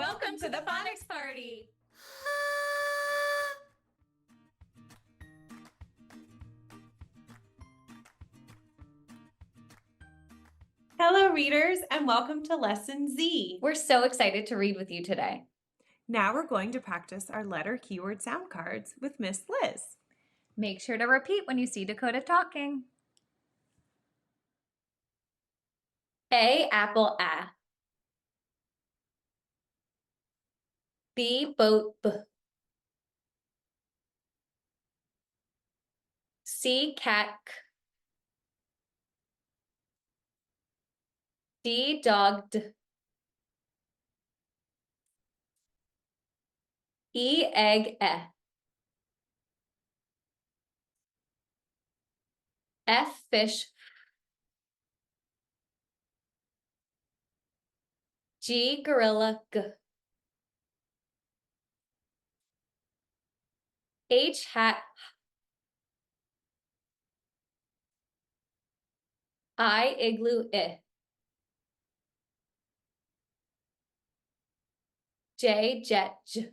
Welcome to the Phonics Party! Hello, readers, and welcome to Lesson Z. We're so excited to read with you today. Now we're going to practice our letter keyword sound cards with Miss Liz. Make sure to repeat when you see Decoda talking. A, apple, A. B, boat, B. C, cat, K. D, dog, D. E, egg, E. F, fish, G, gorilla, G. H, hat, I, igloo, I. J, jet, J.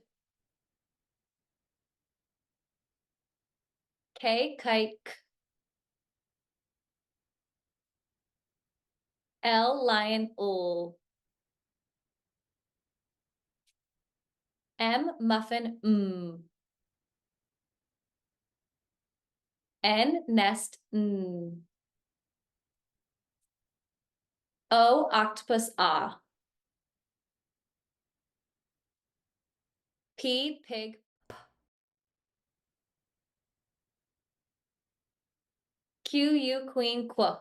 K, kite, K. L, lion, L. M, muffin, M. N, nest, N. O, octopus, ah. P, pig, P. Q, U, queen, Qu.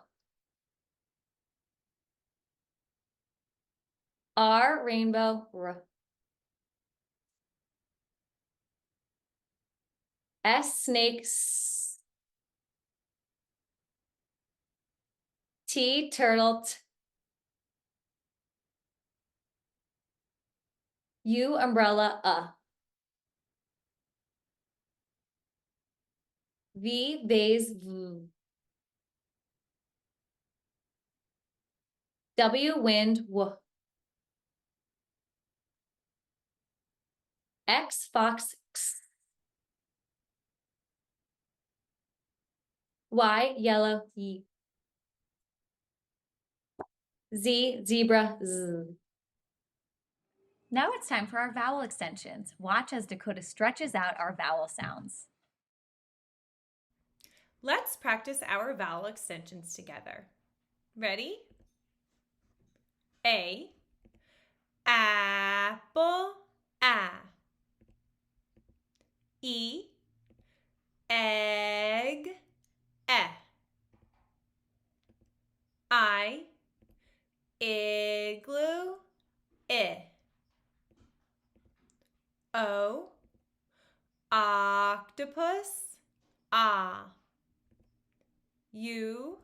R, rainbow, R. S, snake, S. T, turtle, T. U, umbrella, V, vase, V. W, wind, W. X, fox, X. Y, yellow, Y. Z, zebra, Z. Now it's time for our vowel extensions. Watch as Decoda stretches out our vowel sounds. Let's practice our vowel extensions together. Ready? A, apple, A. E, egg, E. I, igloo, I. O, octopus, ah. U,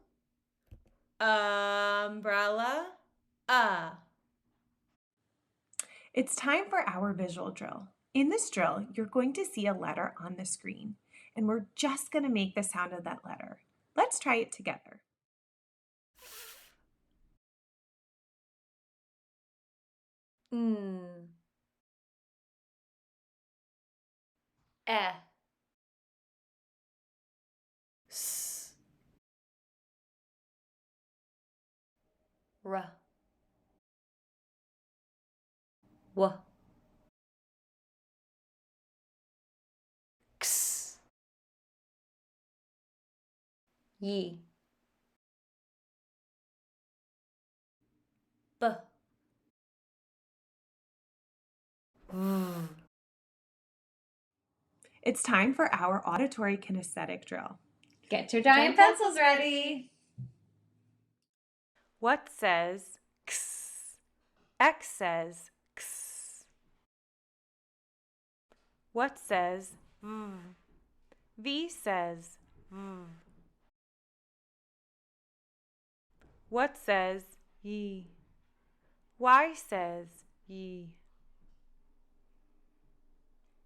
umbrella, It's time for our visual drill. In this drill, you're going to see a letter on the screen, and we're just going to make the sound of that letter. Let's try it together. E. S, R. W. X, Y. B. It's time for our auditory kinesthetic drill. Get your giant pencils ready. What says X? X says X. What says V? V says V. What says Y? Y says Y.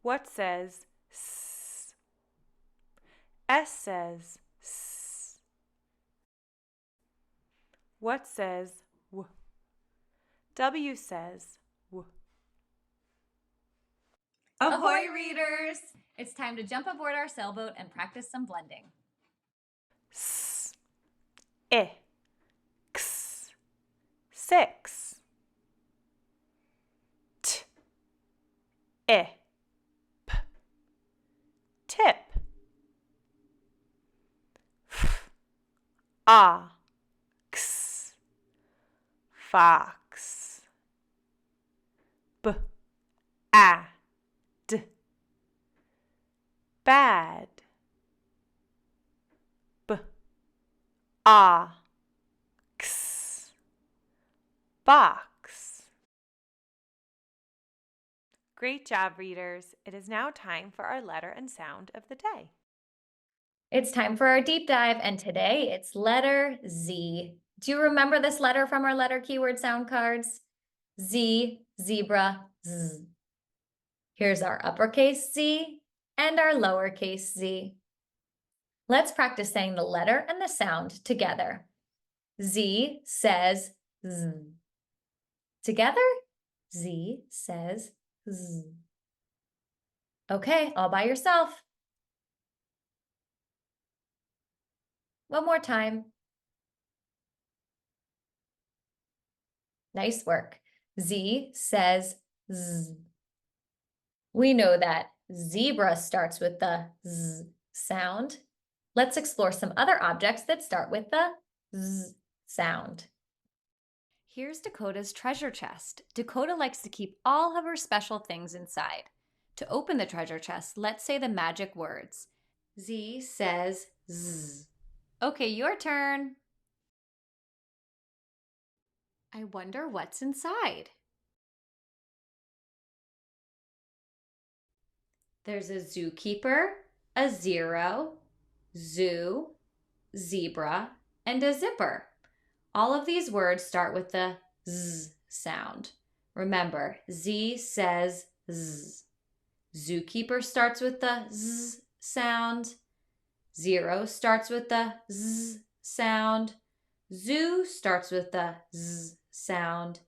What says S? S says S. What says W? W says W. Ahoy, readers! It's time to jump aboard our sailboat and practice some blending. S, I, x, 6. T, I, p, tip. F, ox, fox. B, a, d, bad. B, a, x, box. Great job, readers. It is now time for our letter and sound of the day. It's time for our deep dive, and today it's letter Z. Do you remember this letter from our letter keyword sound cards? Z, zebra, Z. Here's our uppercase Z and our lowercase z. Let's practice saying the letter and the sound together. Z says Z. Together, Z says Z. Okay, all by yourself. One more time. Nice work. Z says Z. We know that zebra starts with the Z sound. Let's explore some other objects that start with the Z sound. Here's Decoda's treasure chest. Decoda likes to keep all of her special things inside. To open the treasure chest, let's say the magic words. Z says Z. Okay, your turn. I wonder what's inside. There's a zookeeper, a zero, zoo, zebra, and a zipper. All of these words start with the Z sound. Remember, Z says Z. Zookeeper starts with the Z sound. Zero starts with the Z sound. Zoo starts with the Z sound.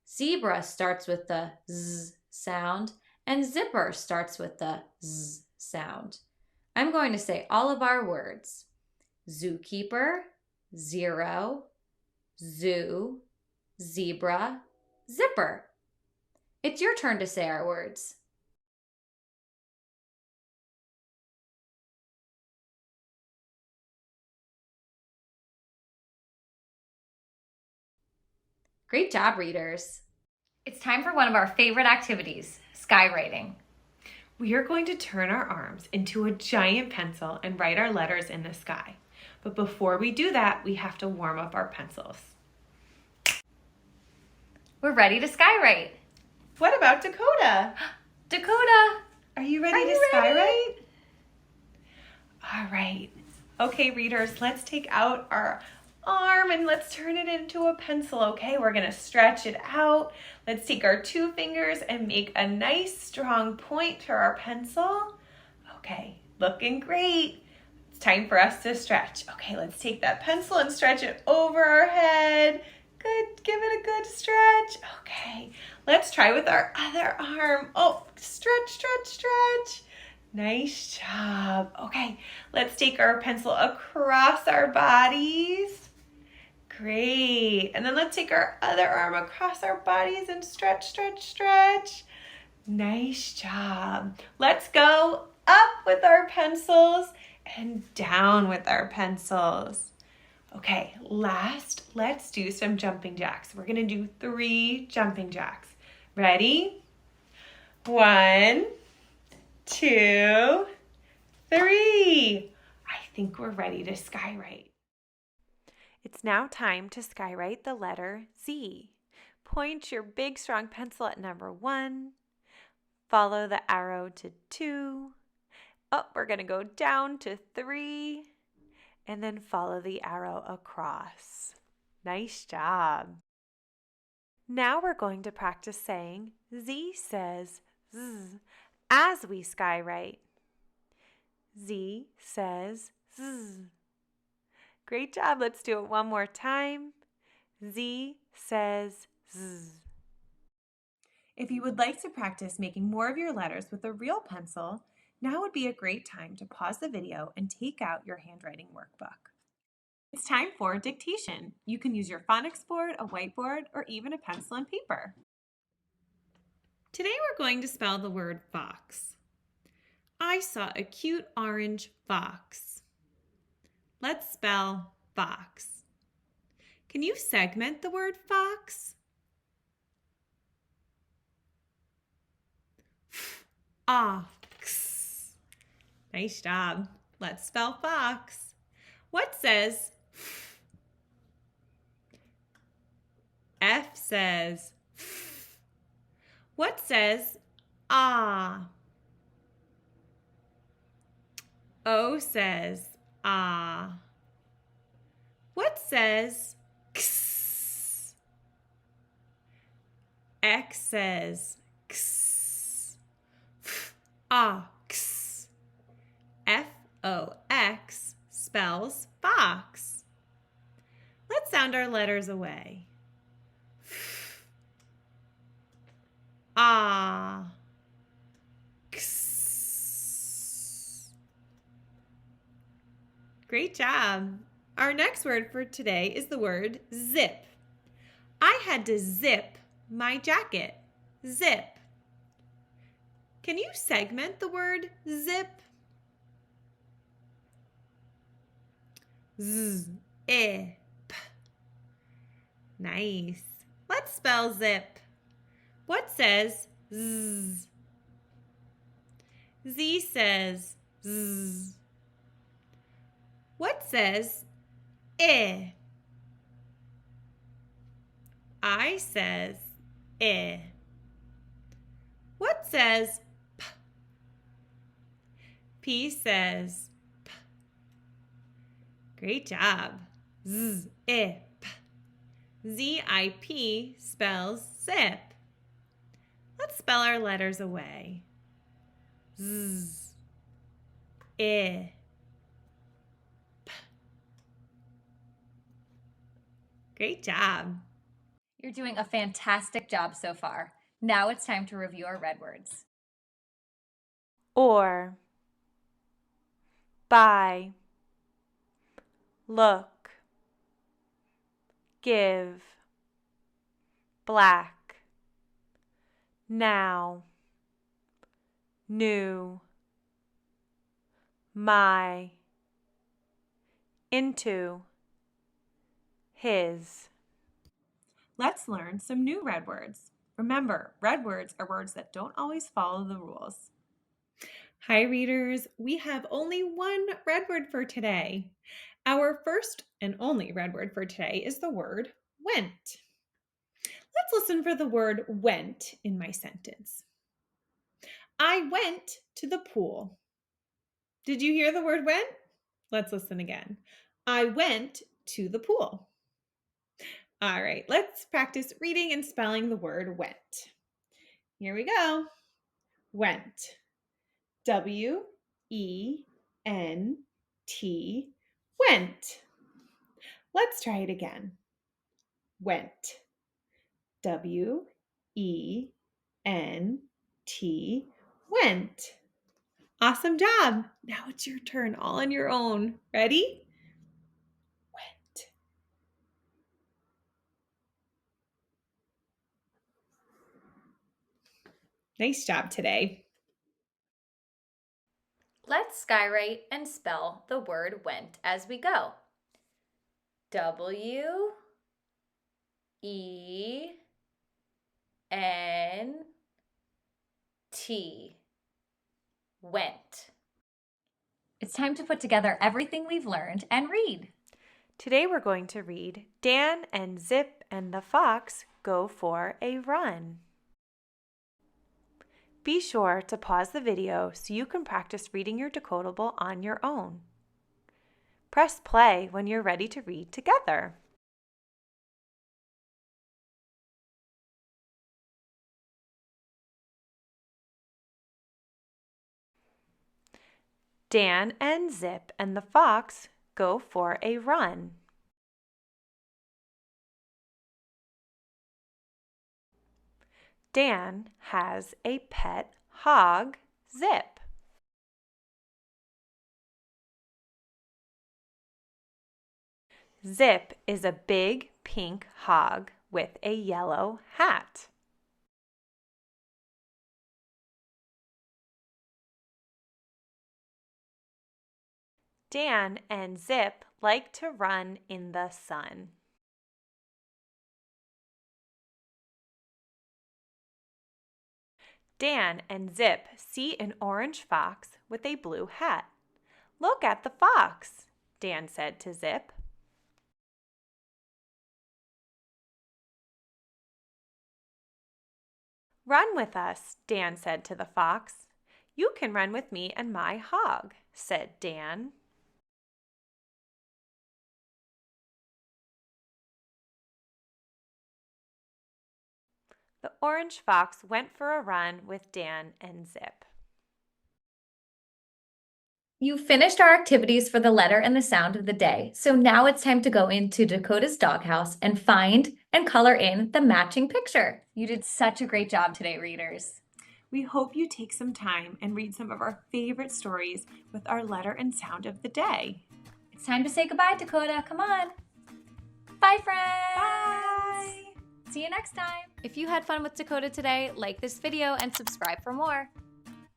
Zebra starts with the Z sound. And zipper starts with the Z sound. I'm going to say all of our words. Zookeeper, zero, zoo, zebra, zipper. It's your turn to say our words. Great job, readers. It's time for one of our favorite activities, skywriting. We are going to turn our arms into a giant pencil and write our letters in the sky. But before we do that, we have to warm up our pencils. We're ready to skywrite. What about Decoda? Decoda! Are you ready to skywrite? All right. Okay, readers, let's take out our arm and let's turn it into a pencil, okay? We're gonna stretch it out. Let's take our 2 fingers and make a nice strong point for our pencil. Okay, looking great. It's time for us to stretch. Okay, let's take that pencil and stretch it over our head. Good, give it a good stretch. Okay, let's try with our other arm. Oh, stretch, stretch, stretch. Nice job. Okay, let's take our pencil across our bodies. Great. And then let's take our other arm across our bodies and stretch, stretch, stretch. Nice job. Let's go up with our pencils and down with our pencils. Okay, last, let's do some jumping jacks. We're gonna do 3 jumping jacks. Ready? 1, 2, 3. I think we're ready to skywrite. It's now time to skywrite the letter Z. Point your big strong pencil at number 1. Follow the arrow to 2. Oh, we're going to go down to 3. And then follow the arrow across. Nice job. Now we're going to practice saying Z says Z as we skywrite. Z says Z. Great job. Let's do it one more time. Z says Z. If you would like to practice making more of your letters with a real pencil, now would be a great time to pause the video and take out your handwriting workbook. It's time for dictation. You can use your phonics board, a whiteboard, or even a pencil and paper. Today we're going to spell the word fox. I saw a cute orange fox. Let's spell fox. Can you segment the word fox? Ox. Nice job. Let's spell fox. What says f? F says f. What says ah? O says ah. What says x? X says x. F, ox. F-O-X spells fox. Let's sound our letters away. F, ah. X. Great job. Our next word for today is the word zip. I had to zip my jacket. Zip. Can you segment the word zip? Z-ip. Nice. Let's spell zip. What says z? Z says z. What says I? I says I. What says p? P says p. Great job. Z-ip. Z-I-P spells zip. Let's spell our letters away. Z, I, p. Great job. You're doing a fantastic job so far. Now it's time to review our red words. Or, buy, look, give, black, now, new, my, into, his. Let's learn some new red words. Remember, red words are words that don't always follow the rules. Hi readers, we have only one red word for today. Our first and only red word for today is the word went. Let's listen for the word went in my sentence. I went to the pool. Did you hear the word went? Let's listen again. I went to the pool. All right, let's practice reading and spelling the word went. Here we go. Went. W-E-N-T, went. Let's try it again. Went. W-E-N-T, went. Awesome job. Now it's your turn, all on your own. Ready? Went. Nice job today. Let's skywrite and spell the word went as we go. W-E-N-T. Went. It's time to put together everything we've learned and read. Today we're going to read Dan and Zip and the Fox Go for a Run. Be sure to pause the video so you can practice reading your decodable on your own. Press play when you're ready to read together. Dan and Zip and the Fox Go for a Run. Dan has a pet hog, Zip. Zip is a big pink hog with a yellow hat. Dan and Zip like to run in the sun. Dan and Zip see an orange fox with a blue hat. "Look at the fox," Dan said to Zip. "Run with us," Dan said to the fox. "You can run with me and my hog," said Dan. The orange fox went for a run with Dan and Zip. You finished our activities for the letter and the sound of the day, so now it's time to go into Dakota's doghouse and find and color in the matching picture. You did such a great job today, readers. We hope you take some time and read some of our favorite stories with our letter and sound of the day. It's time to say goodbye, Dakota. Come on. Bye, friends. Bye. See you next time. If you had fun with Decoda today, like this video and subscribe for more.